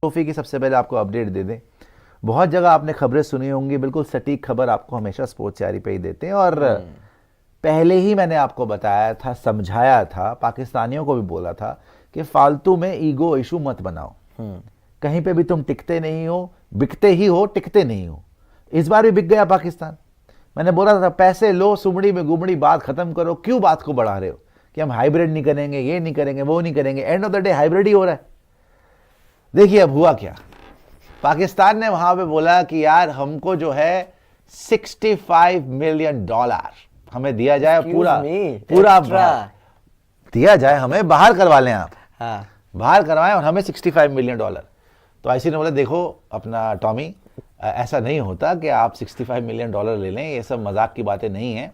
Trophy की सबसे पहले आपको अपडेट दे दें। बहुत जगह आपने खबरें सुनी होंगी, बिल्कुल सटीक खबर आपको हमेशा स्पोर्ट्स चारी पे ही देते हैं। और पहले ही मैंने आपको बताया था, समझाया था, पाकिस्तानियों को भी बोला था कि फालतू में ईगो इशू मत बनाओ। कहीं पे भी तुम टिकते नहीं हो, बिकते ही हो, टिकते नहीं हो। इस बार भी बिक गया पाकिस्तान। मैंने बोला था पैसे लो, सुमड़ी में गुमड़ी, बात खत्म करो। क्यों बात को बढ़ा रहे हो कि हम हाइब्रिड नहीं करेंगे, ये नहीं करेंगे, वो नहीं करेंगे। End of the day hybrid ही हो रहा है। देखिए अब हुआ क्या, पाकिस्तान ने वहां पे बोला कि यार हमको जो है $65 मिलियन हमें दिया जाए, पूरा दिया जाए, हमें बाहर करवा लें आप। हाँ। बाहर करवाएं और हमें $65 मिलियन। तो आईसीसी ने बोला देखो अपना टॉमी, ऐसा नहीं होता कि आप $65 मिलियन ले लें, ये सब मजाक की बातें नहीं है।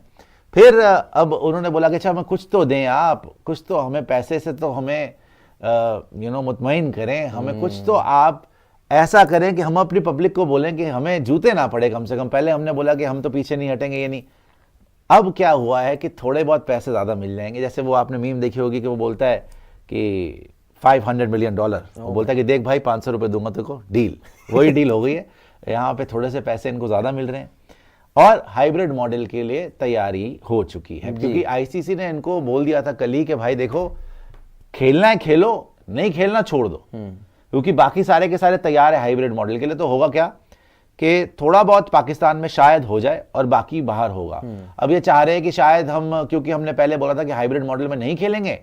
फिर अब उन्होंने बोला कि अच्छा हमें कुछ तो दें, आप कुछ तो हमें पैसे से तो हमें मुतमईन करें, हमें कुछ तो आप ऐसा करें कि हम अपनी पब्लिक को बोलें कि हमें जूते ना पड़े कम से कम। पहले हमने बोला कि हम तो पीछे नहीं हटेंगे, ये नहीं। अब क्या हुआ है कि थोड़े बहुत पैसे ज़्यादा मिल जाएंगे। जैसे वो आपने मीम देखी होगी कि वो बोलता है कि $500 मिलियन, वो बोलता है कि देख भाई 500 रुपये दूंगा तेरे को, डील। वही डील हो गई है। यहाँ पे थोड़े से पैसे इनको ज़्यादा मिल रहे हैं और हाइब्रिड मॉडल के लिए तैयारी हो चुकी है, क्योंकि आईसीसी ने इनको बोल दिया था कल ही कि भाई देखो खेलना है खेलो, नहीं खेलना छोड़ दो, क्योंकि बाकी सारे के सारे तैयार है हाइब्रिड मॉडल के लिए। तो होगा क्या कि थोड़ा बहुत पाकिस्तान में शायद हो जाए और बाकी बाहर होगा। अब ये चाह रहे हैं कि शायद हम, क्योंकि हमने पहले बोला था कि हाइब्रिड मॉडल में नहीं खेलेंगे,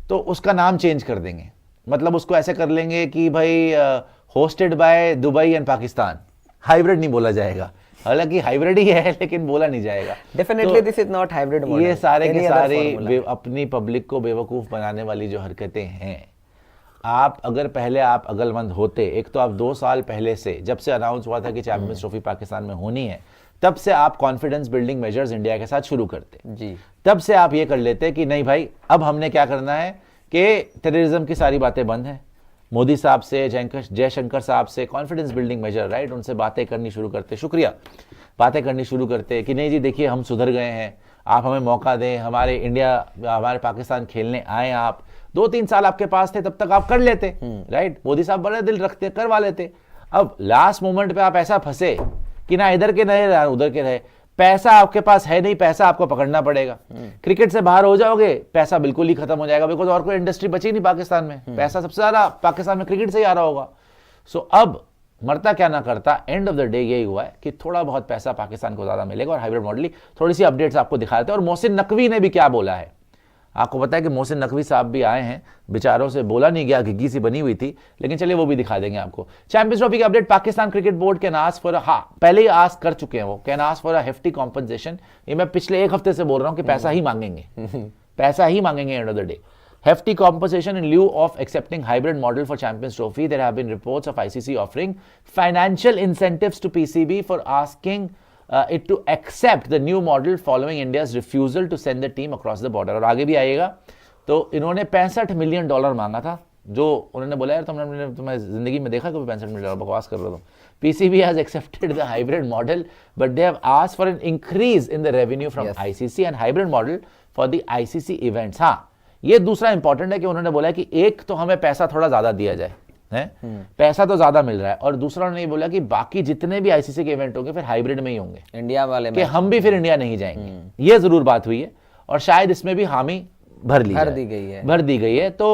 तो उसका नाम चेंज कर देंगे। मतलब उसको ऐसे कर लेंगे कि भाई hosted by Dubai and Pakistan, hybrid नहीं बोला जाएगा। हालांकि हाइब्रिड ही है लेकिन बोला नहीं जाएगा। Definitely this is not hybrid model. ये सारे के सारे अपनी पब्लिक को बेवकूफ बनाने वाली जो हरकतें हैं। आप अगर पहले आप अकलमंद होते, एक तो आप 2 साल पहले से, जब से अनाउंस हुआ था कि चैंपियंस ट्रॉफी पाकिस्तान में होनी है, तब से आप कॉन्फिडेंस बिल्डिंग मेजर्स इंडिया के साथ शुरू करते जी। तब से आप ये कर लेते कि नहीं भाई अब हमने क्या करना है कि टेररिज्म की सारी बातें बंद हैं। मोदी साहब से, जयशंकर साहब से कॉन्फिडेंस बिल्डिंग मेजर, राइट, उनसे बातें करनी शुरू करते, शुक्रिया, बातें करनी शुरू करते कि नहीं जी देखिए हम सुधर गए हैं, आप हमें मौका दें, हमारे इंडिया, हमारे पाकिस्तान खेलने आए। आप 2-3 साल आपके पास थे, तब तक आप कर लेते, राइट। मोदी साहब बड़े दिल रखते, करवा लेते। अब लास्ट मोमेंट पे आप ऐसा फंसे कि ना इधर के रहे उधर के रहे, पैसा आपके पास है नहीं, पैसा आपको पकड़ना पड़ेगा। क्रिकेट से बाहर हो जाओगे, पैसा बिल्कुल ही खत्म हो जाएगा, बिकॉज और कोई इंडस्ट्री बची नहीं पाकिस्तान में। पैसा सबसे ज्यादा पाकिस्तान में क्रिकेट से ही आ रहा होगा। सो अब मरता क्या ना करता, एंड ऑफ द डे यही हुआ है कि थोड़ा बहुत पैसा पाकिस्तान को ज्यादा मिलेगा और हाइब्रिड मॉडल। थोड़ी सी अपडेट्स आपको दिखा देते हैं। और मोहसिन नकवी ने भी क्या बोला है, आपको पता है कि मोहसिन नकवी साहब भी आए हैं, बेचारों से बोला नहीं गया, घिग्गी सी बनी हुई थी, लेकिन चलिए वो भी दिखा देंगे आपको। चैंपियंस ट्रॉफी की update, Pakistan cricket board can ask for, पहले ही आस्क कर चुके हैं वो, can ask for a hefty compensation. ये मैं पिछले 1 हफ्ते से बोल रहा हूं कि पैसा ही मांगेंगे, पैसा ही मांगेंगे and of the day. Hefty compensation in lieu of accepting hybrid model for Champions Trophy. There have been reports of ICC offering financial incentives to PCB for asking it to accept the new model following India's refusal to send the team across the border. और आगे भी आएगा। तो इन्होंने $65 million मांगा था, जो उन्होंने बोला यार तुम्हें जिंदगी में देखा कभी $65 मिलियन, बकवास कर रहा था। PCB has accepted the hybrid model, but they have asked for an increase in the revenue from ICC and hybrid model for the ICC events. हाँ, ये दूसरा इंपॉर्टेंट है कि उन्होंने बोला कि एक तो हमें पैसा थोड़ा ज्यादा दिया जाए, है पैसा तो ज्यादा मिल रहा है, और दूसरा उन्होंने बोला कि बाकी जितने भी आईसीसी के इवेंट होंगे फिर हाइब्रिड में ही होंगे, इंडिया वाले कि हम भी फिर इंडिया नहीं जाएंगे। ये जरूर बात हुई है और शायद इसमें भी हामी भर दी गई है। तो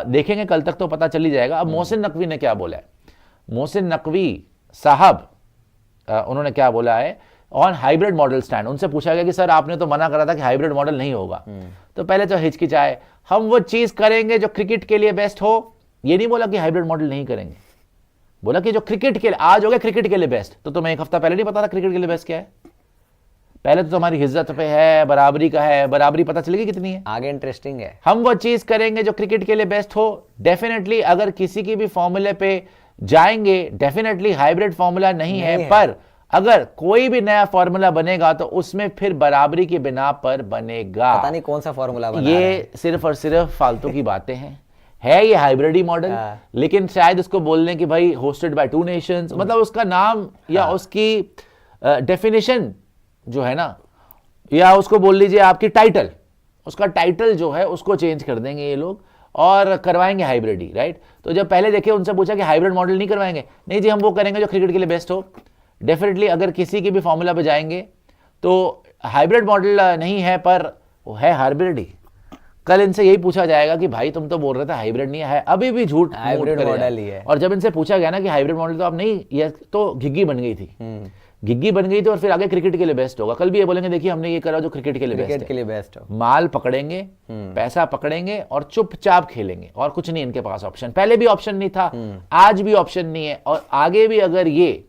देखेंगे कल तक तो पता चल ही जाएगा। अब मोहसिन नकवी ने क्या बोला है, मोहसिन नकवी साहब उन्होंने क्या बोला है ऑन हाइब्रिड मॉडल स्टैंड। उनसे पूछा गया कि सर आपने तो मना करा था कि हाइब्रिड मॉडल नहीं होगा, तो पहले तो हिचकिचाए, हम वो चीज करेंगे जो क्रिकेट के लिए बेस्ट हो। ये नहीं बोला कि हाइब्रिड मॉडल नहीं करेंगे, बोला कि जो क्रिकेट के लिए आज हो गया क्रिकेट के लिए बेस्ट। तो तुम्हें 1 हफ्ता पहले नहीं पता था क्रिकेट के लिए बेस्ट क्या है? पहले तो तुम्हारी हिज्जत पे है, बराबरी का है, बराबरी पता चलेगी कितनी है, आगे इंटरेस्टिंग है। हम वो चीज करेंगे जो क्रिकेट के लिए बेस्ट हो। डेफिनेटली अगर किसी की भी फॉर्मूले पे जाएंगे, डेफिनेटली हाइब्रिड फॉर्मूला नहीं है, पर अगर कोई भी नया फॉर्मूला बनेगा तो उसमें फिर बराबरी की बिना पर बनेगा। पता नहीं कौन सा फॉर्मूला बना ये है। सिर्फ और सिर्फ फालतू की बातें हैं, है ये हाइब्रिड ही मॉडल, लेकिन शायद उसको बोलने की भाई होस्टेड बाय 2 नेशंस, मतलब उसका नाम या उसकी डेफिनेशन जो है ना, या उसको बोल लीजिए आपकी टाइटल, उसका टाइटल जो है उसको चेंज कर देंगे ये लोग, और करवाएंगे हाइब्रिड ही, राइट। तो जब पहले देखे उनसे पूछा कि हाइब्रिड मॉडल नहीं करवाएंगे, नहीं जी हम वो करेंगे जो क्रिकेट के लिए बेस्ट हो। डेफिनेटली अगर किसी के भी फॉर्मूला पे जाएंगे तो हाइब्रिड मॉडल नहीं है पर वो है हाइब्रिड ही। कल इनसे यही पूछा जाएगा कि भाई तुम तो बोल रहे थे हाइब्रिड नहीं है, अभी भी झूठ हाइब्रिड मॉडल ही है। और जब इनसे पूछा गया ना कि हाइब्रिड मॉडल तो आप नहीं, ये तो घिग्गी बन गई थी, घिग्गी बन गई थी और फिर आगे क्रिकेट के लिए बेस्ट होगा। कल भी ये बोलेंगे देखिए हमने ये करा जो क्रिकेट के लिए बेस्ट हो। माल पकड़ेंगे, पैसा पकड़ेंगे और चुपचाप खेलेंगे और कुछ नहीं इनके पास ऑप्शन। पहले भी ऑप्शन नहीं था, आज भी ऑप्शन नहीं है और आगे भी अगर ये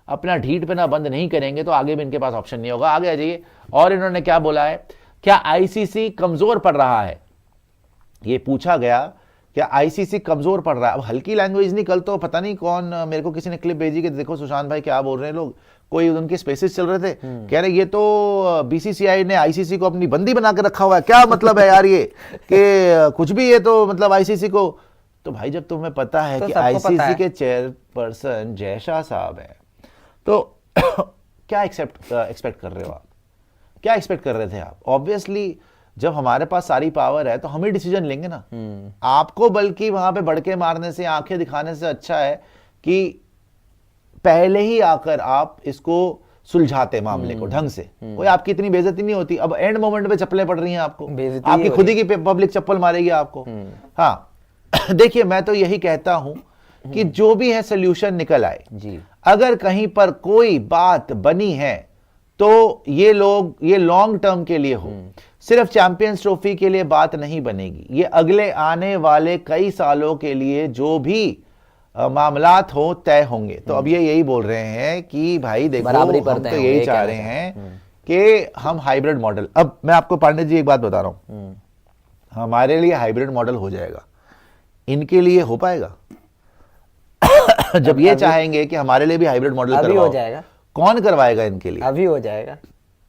अपना ढीठ पे ना बंद नहीं करेंगे तो आगे भी इनके पास ऑप्शन नहीं होगा। आगे आ जाइए। और इन्होंने क्या बोला है, क्या आईसीसी कमजोर पड़ रहा है, ये पूछा गया क्या आईसीसी कमजोर पड़ रहा है। अब हल्की लैंग्वेज नहीं, कल तो पता नहीं कौन मेरे को किसी ने क्लिप भेजी कि देखो सुशांत भाई क्या बोल रहे हैं लोग, कोई उनके स्पेसेस चल रहे थे, कह रहे ये तो बीसीसीआई ने आईसीसी को अपनी बंदी बना के रखा हुआ है, क्या मतलब है यार ये कि कुछ भी ये तो मतलब आईसीसी को। तो भाई जब तुम्हें पता है तो कि आईसीसी के चेयरपर्सन जय शाह साहब है तो क्या एक्सपेक्ट कर रहे हो आप, क्या एक्सपेक्ट कर रहे थे आप। ऑब्वियसली जब हमारे पास सारी पावर है तो हम ही डिसीजन लेंगे ना। आपको बल्कि वहां पे बड़के मारने से, आंखें दिखाने से अच्छा है कि पहले ही आकर आप इसको सुलझाते मामले को ढंग से, कोई आपकी इतनी बेइज्जती नहीं होती। अब एंड मोमेंट पे चप्पलें पड़ रही हैं आपको, आपकी खुद ही की पब्लिक चप्पल मारेगी आपको। हाँ देखिए मैं तो यही कहता हूं कि जो भी है सोल्यूशन निकल आए जी। अगर कहीं पर कोई बात बनी है तो ये लॉन्ग टर्म के लिए हो, सिर्फ चैंपियंस ट्रॉफी के लिए बात नहीं बनेगी, ये अगले आने वाले कई सालों के लिए जो भी मामलात हो तय होंगे। तो अब ये यही बोल रहे हैं कि भाई देखो हम तो यही चाह रहे हैं कि हम हाइब्रिड मॉडल। अब मैं आपको पांडे जी एक बात बता रहा हूं, हमारे लिए हाइब्रिड मॉडल हो जाएगा, इनके लिए हो पाएगा? जब ये चाहेंगे कि हमारे लिए भी हाइब्रिड मॉडल करवाओ, हो जाएगा, कौन करवाएगा इनके लिए? अभी हो जाएगा,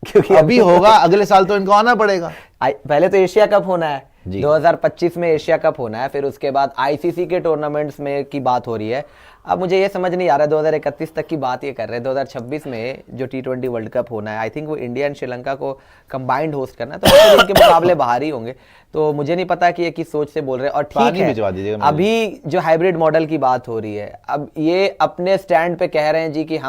क्योंकि अभी होगा, अगले साल तो इनको आना पड़ेगा। पहले तो एशिया कप होना है, 2025 में एशिया कप होना है, फिर उसके बाद आईसीसी के टूर्नामेंट्स में की बात हो रही है। अब मुझे ये समझ नहीं आ रहा, 2031 तक की बात ये कर रहे हैं, 2026 में जो T20 वर्ल्ड कप होना है, आई थिंक वो इंडिया एंड श्रीलंका को कंबाइंड होस्ट करना है, तो इनके मुकाबले बाहर ही होंगे। तो मुझे नहीं पता कि ये किस सोच से बोल रहे हैं। और ठीक है, अभी जो हाइब्रिड मॉडल की बात हो रही है, अब ये अपने स्टैंड पे कह रहे हैं जी कि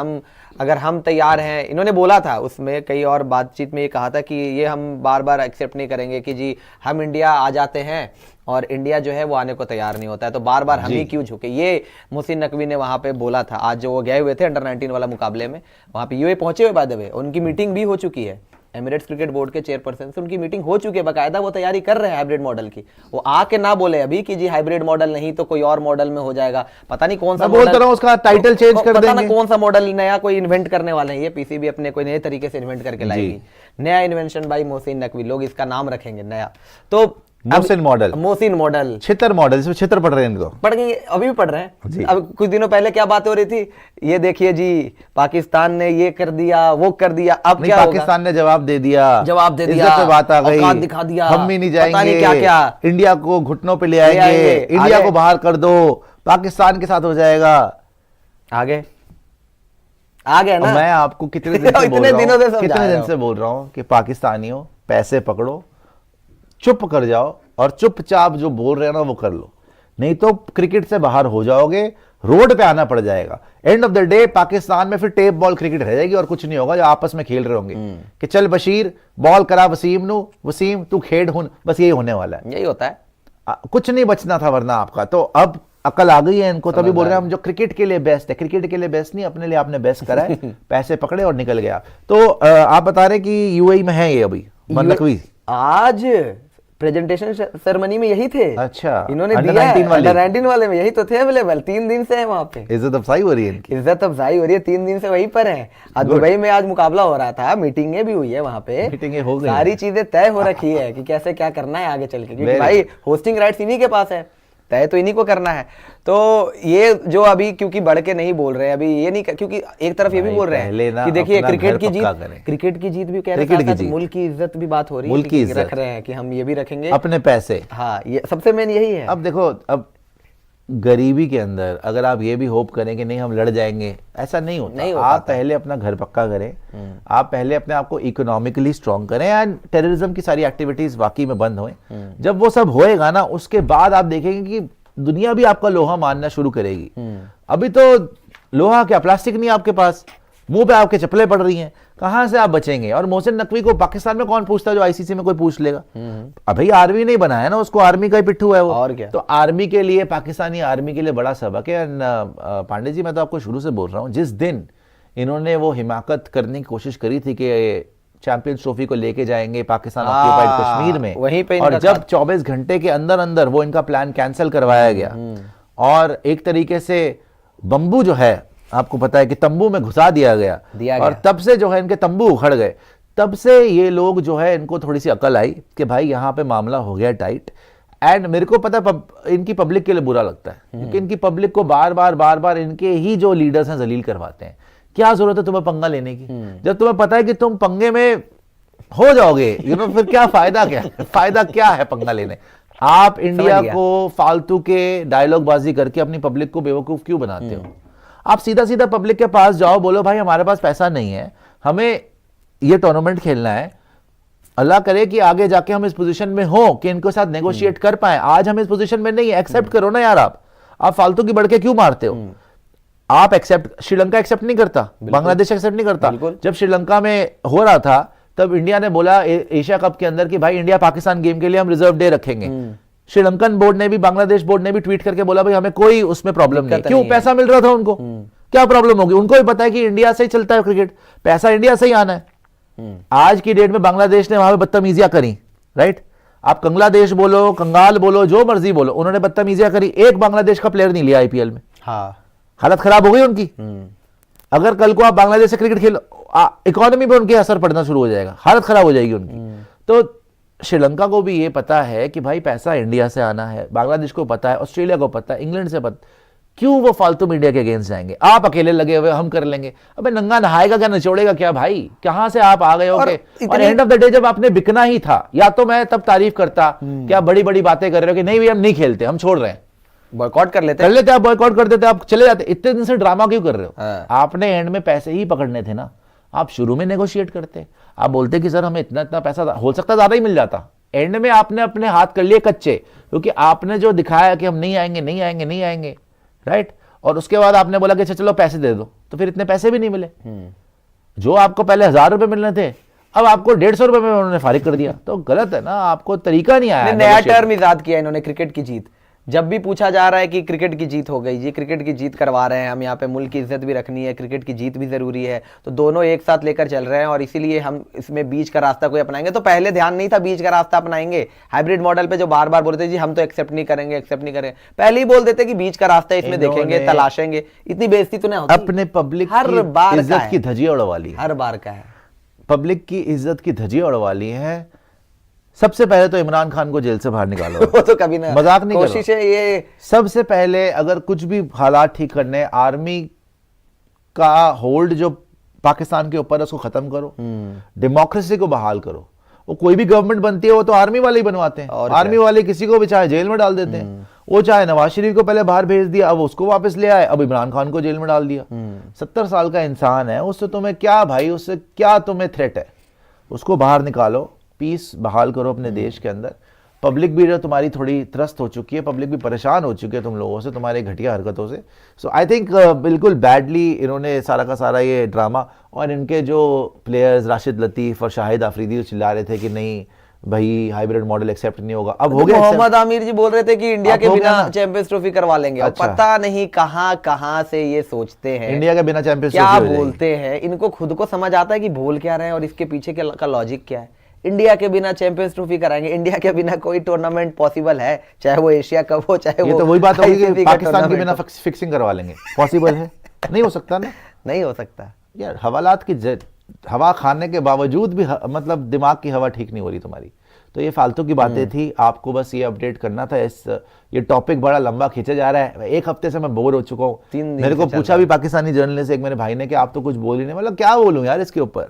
अगर हम तैयार हैं। इन्होंने बोला था उसमें कई और बातचीत में ये कहा था कि ये हम बार बार एक्सेप्ट नहीं करेंगे कि जी हम इंडिया आ जाते हैं और इंडिया जो है वो आने को तैयार नहीं होता है, तो बार बार हम ही क्यों झुके। ये मोहसिन नकवी ने वहां पे बोला था, आज जो वो गए हुए थे अंडर 19 वाला मुकाबले में, वहां पे यूए पहुंचे हुए, बाय द वे उनकी मीटिंग भी हो चुकी है, एमिरेट्स क्रिकेट बोर्ड के चेयरपर्सन से उनकी मीटिंग हो चुकी है, बाकायदा वो तैयारी कर रहे हैं हाइब्रिड मॉडल की। वो आके ना बोले अभी कि जी हाइब्रिड मॉडल नहीं तो कोई और मॉडल में हो जाएगा, पता नहीं कौन सा बोलता रहा, उसका टाइटल चेंज कर देंगे, पता ना कौन सा मॉडल नया कोई इन्वेंट करने वाले हैं। ये पीसीबी अपने कोई नए तरीके से इन्वेंट करके लाएगी, नया इन्वेंशन बाय मोहसिन नकवी, लोग इसका नाम रखेंगे नया। तो मोहसिन मॉडल, छितर मॉडल, इसमें छितर पढ़ रहे हैं, इनको पढ़ गए, अभी भी पढ़ रहे हैं। अब कुछ दिनों पहले क्या बात हो रही थी, ये देखिए जी पाकिस्तान ने ये कर दिया वो कर दिया, अब क्या पाकिस्तान ने जवाब दे दिया, इज्जत पे बात आ गई, दिखा दिया, हम भी नहीं जाएंगे, क्या क्या इंडिया को घुटनों पे ले आएंगे, इंडिया को बाहर कर दो, पाकिस्तान के साथ हो जाएगा। आगे आ गया ना। मैं आपको कितने दिन से बोल रहा हूं कि पाकिस्तानियों पैसे पकड़ो, चुप कर जाओ और चुपचाप जो बोल रहे हैं ना वो कर लो, नहीं तो क्रिकेट से बाहर हो जाओगे, रोड पे आना पड़ जाएगा। And of the day Pakistan में फिर टेप बॉल क्रिकेट रह जाएगी और कुछ नहीं होगा, जो आपस में खेल रहे होंगे कि चल बशीर बॉल करा वसीम नु, वसीम तू खेड हुन, बस यही होने वाला है, यही होता है। कुछ नहीं बचना था वरना आपका। तो अब अकल आ गई है इनको, तभी बोल रहे हैं हम जो क्रिकेट के लिए बेस्ट है, क्रिकेट के लिए बेस्ट नहीं, अपने लिए आपने बेस्ट करा है, पैसे पकड़े और निकल गया। तो आप बता रहे कि यूएई में है ये अभी नकवी, आज प्रेजेंटेशन सेरेमनी में यही थे। अच्छा, इन्होंने दिया अंडर 19 वाले में यही तो थे अवेलेबल, 3 दिन से है वहां पे। इज्जत अफजाई हो रही है इनकी, इज्जत अफजाई हो रही है, 3 दिन से वहीं पर है। आज दुबई में आज मुकाबला हो रहा था, मीटिंगें भी हुई है वहां पे, मीटिंगें हो गई, सारी चीजें तय हो रखी है कि कैसे क्या करना है आगे चल के, क्योंकि भाई होस्टिंग राइट्स इन्हीं के पास है, तय तो इन्हीं को करना है। तो ये जो अभी क्योंकि बढ़ के नहीं बोल रहे हैं, अभी ये नहीं, क्योंकि एक तरफ ये भी बोल रहे हैं कि देखिए क्रिकेट की जीत भी कह रहे हैं, मुल्क की इज्जत भी बात हो रही है, मुल्क की रख रहे हैं कि हम ये भी रखेंगे, अपने पैसे। हाँ, ये सबसे मेन यही है। अब देखो, अब गरीबी के अंदर अगर आप ये भी होप करें कि नहीं हम लड़ जाएंगे, ऐसा नहीं होता। नहीं हो आप पाता। पहले अपना घर पक्का करें, आप पहले अपने आप को इकोनॉमिकली स्ट्रांग करें एंड टेररिज्म की सारी एक्टिविटीज वाकई में बंद होएं। जब वो सब होएगा ना, उसके बाद आप देखेंगे कि दुनिया भी आपका लोहा मानना शुरू करेगी। अभी तो लोहा क्या, प्लास्टिक नहीं आपके पास, मुंह पे आपके चप्पलें पड़ रही हैं, कहां से आप बचेंगे? और मोहसिन नकवी को पाकिस्तान में कौन पूछता है जो आईसीसी में कोई पूछ लेगा? अभी आर्मी नहीं बनाया ना उसको, आर्मी का ही पिट्ठू है वो। और क्या? तो आर्मी के लिए, पाकिस्तानी आर्मी के लिए बड़ा सबक है। पांडे जी, मैं तो आपको शुरू से बोल रहा हूँ, जिस दिन इन्होंने वो हिमाकत करने की कोशिश करी थी कि चैंपियंस ट्रॉफी को लेके जाएंगे पाकिस्तान ऑक्यूपाइड कश्मीर में, वहीं पे और जब 24 घंटे के अंदर अंदर वो इनका प्लान कैंसिल करवाया गया और एक तरीके से बम्बू जो है, आपको पता है कि तंबू में घुसा दिया गया और तब से जो है इनके तंबू उखड़ गए। तब से ये लोग जो है, इनको थोड़ी सी अकल आई कि भाई यहाँ पे मामला हो गया टाइट। एंड मेरे को पता है इनकी पब्लिक के लिए बुरा लगता है, क्योंकि इनकी पब्लिक को बार बार इनके ही जो लीडर्स हैं जलील करवाते हैं। क्या जरूरत है तुम्हें पंगा लेने की, जब तुम्हें पता है कि तुम पंगे में हो जाओगे, फिर क्या फायदा, फायदा क्या है पंगा लेने? आप इंडिया को फालतू के डायलॉग बाजी करके अपनी पब्लिक को बेवकूफ क्यों बनाते हो? आप सीधा सीधा पब्लिक के पास जाओ, बोलो भाई हमारे पास पैसा नहीं है, हमें ये टूर्नामेंट खेलना है, अल्लाह करे कि आगे जाके हम इस पोजीशन में हो कि इनके साथ नेगोशिएट कर पाए। आज हम इस पोजीशन में नहीं है, एक्सेप्ट करो ना यार। आप फालतू की बढ़के क्यों मारते हो? आप एक्सेप्ट, श्रीलंका एक्सेप्ट नहीं करता, बांग्लादेश एक्सेप्ट नहीं करता। जब श्रीलंका में हो रहा था तब इंडिया ने बोला एशिया कप के अंदर कि भाई इंडिया पाकिस्तान गेम के लिए हम रिजर्व डे रखेंगे। श्रीलंकन बोर्ड ने भी, बांग्लादेश बोर्ड ने भी ट्वीट करके बोला भाई हमें कोई उसमें प्रॉब्लम नहीं। क्यों? पैसा मिल रहा था उनको, क्या प्रॉब्लम होगी? उनको भी पता है कि इंडिया से ही चलता है क्रिकेट, पैसा इंडिया से ही आना है। आज की डेट में बांग्लादेश ने वहां पे बदतमीजियां करी, राइट? आप कंगलादेश बोलो, कंगाल बोलो, जो मर्जी बोलो, उन्होंने बदतमीजियां करी। एक बांग्लादेश का प्लेयर नहीं लिया आईपीएल में। हालत खराब हो गई उनकी। अगर कल को आप बांग्लादेश से क्रिकेट खेलो, इकोनॉमी पे उनके असर पड़ना शुरू हो जाएगा, हालत खराब हो जाएगी उनकी। तो श्रीलंका को भी ये पता है कि भाई पैसा इंडिया से आना है, बांग्लादेश को पता है, ऑस्ट्रेलिया को पता है, इंग्लैंड से पता। क्यों वो फालतू मीडिया के अगेंस्ट जाएंगे? आप अकेले लगे हुए हम कर लेंगे। अबे नंगा नहाएगा क्या, निचोड़ेगा क्या भाई? कहां से आप आ गए हो? और एंड ऑफ द डे जब आपने बिकना ही था, या तो मैं तब तारीफ करता कि आप बड़ी बड़ी बातें कर रहे हो कि नहीं भैया हम नहीं खेलते, हम छोड़ रहे हैं, बॉयकॉट कर लेते, आप बॉयकॉट कर देते, आप चले जाते। इतने दिन से ड्रामा क्यों कर रहे हो? आपने एंड में पैसे ही पकड़ने थे ना, आप शुरू में नेगोशिएट करते, आप बोलते कि सर हमें इतना इतना पैसा, हो सकता ज्यादा ही मिल जाता। एंड में आपने अपने हाथ कर लिए कच्चे, क्योंकि आपने जो दिखाया कि हम नहीं आएंगे नहीं आएंगे नहीं आएंगे, राइट? और उसके बाद आपने बोला कि चलो पैसे दे दो, तो फिर इतने पैसे भी नहीं मिले। जो आपको पहले 1000 रुपए मिलने थे, अब आपको 150 रुपए में उन्होंने फारिग कर दिया। तो गलत है ना, आपको तरीका नहीं आया। नया टर्म इजाद किया इन्होंने, क्रिकेट की जीत। जब भी पूछा जा रहा है कि क्रिकेट की जीत हो गई जी, क्रिकेट की जीत करवा रहे हैं हम, यहाँ पे मुल्क की इज्जत भी रखनी है, क्रिकेट की जीत भी जरूरी है, तो दोनों एक साथ लेकर चल रहे हैं और इसीलिए हम इसमें बीच का रास्ता कोई अपनाएंगे। तो पहले ध्यान नहीं था बीच का रास्ता अपनाएंगे, हाइब्रिड मॉडल पे जो बार बार बोलते जी हम तो एक्सेप्ट नहीं करेंगे, एक्सेप्ट नहीं करेंगे, पहले ही बोल देते कि बीच का रास्ता इसमें देखेंगे, तलाशेंगे। इतनी बेइज्जती तो नहीं होती। अपने पब्लिक हर बार इज्जत की धज्जियां उड़वा ली, हर बार का है, पब्लिक की इज्जत की धज्जियां उड़वा ली है। सबसे पहले तो इमरान खान को जेल से बाहर निकालो। वो तो कभी ना, मजाक नहीं, कोशिश है ये। सबसे पहले अगर कुछ भी हालात ठीक करने, आर्मी का होल्ड जो पाकिस्तान के ऊपर है उसको खत्म करो, डेमोक्रेसी को बहाल करो। वो कोई भी गवर्नमेंट बनती है वो तो आर्मी वाले ही बनवाते हैं, आर्मी वाले किसी को भी चाहे जेल में डाल देते हैं। वो चाहे नवाज शरीफ को पहले बाहर भेज दिया, अब उसको वापस ले आए, अब इमरान खान को जेल में डाल दिया। 70 साल का इंसान है, उससे तुम्हें क्या भाई, उससे क्या तुम्हें थ्रेट है? उसको बाहर निकालो, पीस बहाल करो अपने देश के अंदर। पब्लिक भी जो तुम्हारी थोड़ी त्रस्त हो चुकी है, पब्लिक भी परेशान हो चुकी है तुम लोगों से, तुम्हारे घटिया हरकतों से। सो आई थिंक बिल्कुल बैडली इन्होंने सारा का सारा ये ड्रामा, और इनके जो प्लेयर्स राशिद लतीफ़ और शाहिद आफरीदी चिल्ला रहे थे कि नहीं भाई हाइब्रिड मॉडल एक्सेप्ट नहीं होगा, अब हो गया। मोहम्मद आमिर जी बोल रहे थे कि इंडिया के बिना चैंपियंस ट्रॉफी करवा लेंगे। अच्छा। पता नहीं कहां से ये सोचते हैं, इंडिया के बिना चैंपियंस क्या बोलते हैं। इनको खुद को समझ आता है कि बोल क्या रहे हैं और इसके पीछे का लॉजिक क्या है। इंडिया के बिना चैंपियंस ट्रॉफी कराएंगे, इंडिया के बिना कोई टूर्नामेंट पॉसिबल है, चाहे वो एशिया कप हो, चाहे वो, तो वही बात होगी कि पाकिस्तान के बिना फिक्सिंग करवा लेंगे, पॉसिबल है? नहीं हो सकता ना, नहीं हो सकता यार। हवालात की हवा खाने के बावजूद भी मतलब दिमाग की हवा ठीक नहीं हो रही तुम्हारी। तो ये फालतू की बातें थी, आपको बस ये अपडेट करना था। ये टॉपिक बड़ा लंबा खींचा जा रहा है, एक हफ्ते से मैं बोर हो चुका हूँ। मेरे को पूछा भी पाकिस्तानी जर्नलिस्ट एक मेरे भाई ने कि आप तो कुछ बोल ही नहीं, मतलब क्या बोलूं यार इसके ऊपर,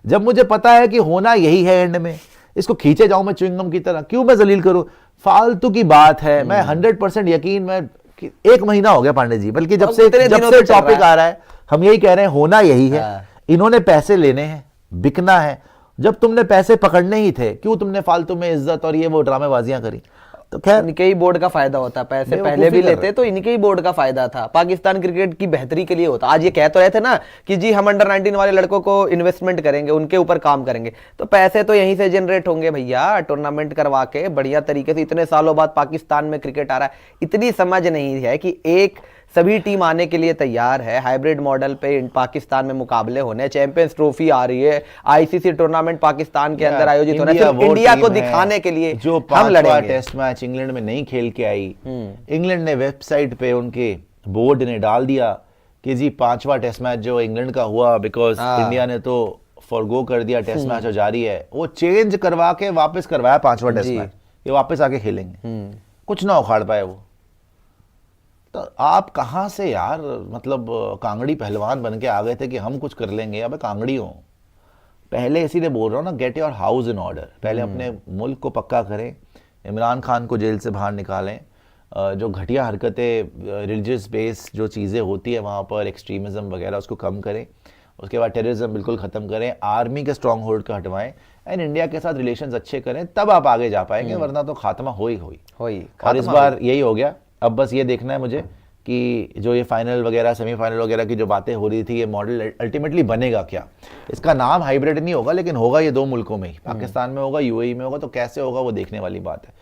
जब मुझे पता है कि होना यही है एंड में, इसको खींचे जाऊं मैं च्युइंगम की तरह, क्यों मैं जलील करूं? फालतू की बात है। मैं 100% यकीन में कि 1 महीना हो गया पांडे जी, बल्कि जब अब से कितने दिनों से चल टॉपिक रहा है। आ रहा है हम यही कह रहे हैं, होना यही है। हाँ। इन्होंने पैसे लेने हैं, बिकना है। जब तुमने पैसे पकड़ने ही थे, क्यों तुमने फालतू में इज्जत और ये वो ड्रामेबाजियां करी? तो खैर इनके ही बोर्ड का फायदा होता, पैसे बेवकूफी पहले भी कर लेते रहे। तो इनके ही बोर्ड का फायदा था, पाकिस्तान क्रिकेट की बेहतरी के लिए होता। आज ये कह तो रहे थे ना कि जी हम अंडर 19 वाले लड़कों को इन्वेस्टमेंट करेंगे, उनके ऊपर काम करेंगे, तो पैसे तो यहीं से जनरेट होंगे भैया, टूर्नामेंट करवा के बढ़िया तरीके से। इतने सालों बाद पाकिस्तान में क्रिकेट आ रहा है, इतनी समझ नहीं है कि एक सभी टीम आने के लिए तैयार है, हाइब्रिड मॉडल पे पाकिस्तान में मुकाबले होने, चैंपियंस ट्रॉफी आ रही है, आईसीसी टूर्नामेंट पाकिस्तान के अंदर आयोजित होना है, सिर्फ वो इंडिया को टीम है दिखाने के लिए जो हम 5वां लड़ेंगे। टेस्ट मैच इंग्लैंड में नहीं खेल के आई। इंग्लैंड ने वेबसाइट पे, उनके बोर्ड ने डाल दिया कि जी 5वां टेस्ट मैच जो इंग्लैंड का हुआ, बिकॉज इंडिया ने तो फॉरगो कर दिया, टेस्ट मैच जारी है, वो चेंज करवा के वापस करवाया 5वां टेस्ट मैच, ये वापस आके खेलेंगे, कुछ ना उखाड़ पाए वो। तो आप कहाँ से यार, मतलब कांगड़ी पहलवान बन के आ गए थे कि हम कुछ कर लेंगे? अब कांगड़ी हो, पहले इसीलिए बोल रहा हूँ ना, get your house in order. पहले अपने मुल्क को पक्का करें, इमरान खान को जेल से बाहर निकालें, जो घटिया हरकतें, रिलीजियस बेस जो चीज़ें होती है वहाँ पर, एक्सट्रीमिज़म वगैरह, उसको कम करें। उसके बाद टेररिज्म बिल्कुल ख़त्म करें, आर्मी के स्ट्रॉन्ग होल्ड को हटवाएं, एंड इंडिया के साथ रिलेशंस अच्छे करें, तब आप आगे जा पाएंगे, वरना तो खात्मा हो ही। और इस बार यही हो गया। अब बस ये देखना है मुझे कि जो ये फाइनल वगैरह, सेमीफाइनल वगैरह की जो बातें हो रही थी, ये मॉडल अल्टीमेटली बनेगा क्या? इसका नाम हाइब्रिड नहीं होगा, लेकिन होगा ये 2 मुल्कों में ही, पाकिस्तान में होगा, यूएई में होगा, तो कैसे होगा वो देखने वाली बात है।